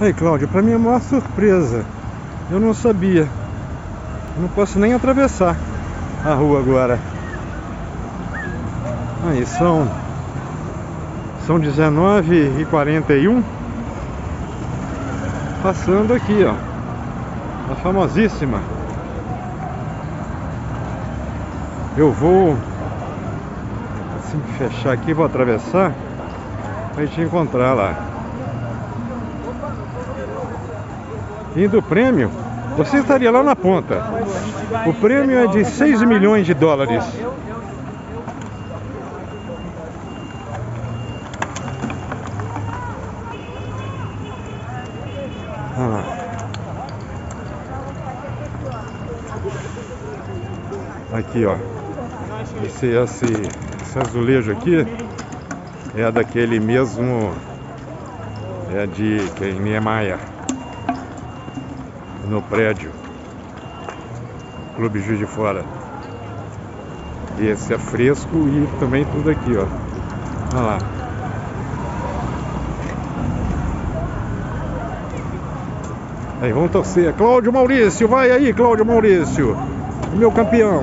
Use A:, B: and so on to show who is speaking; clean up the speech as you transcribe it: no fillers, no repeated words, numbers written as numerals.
A: Aí, Cláudio, pra mim é a maior surpresa. Eu não sabia. Eu não posso nem atravessar a rua agora. Aí, são 19h41. Passando aqui, ó, a famosíssima. Eu vou assim fechar aqui, vou atravessar pra gente encontrar lá. Indo o prêmio, você estaria lá na ponta. O prêmio é de 6 milhões de dólares. Ah. Aqui, ó. Esse azulejo aqui é daquele mesmo. É de que é em Niemeyer, no prédio Clube Juiz de Fora. E esse é fresco e também tudo aqui, ó. Olha lá. Aí, vamos torcer. Cláudio Maurício, vai aí, Cláudio Maurício, meu campeão.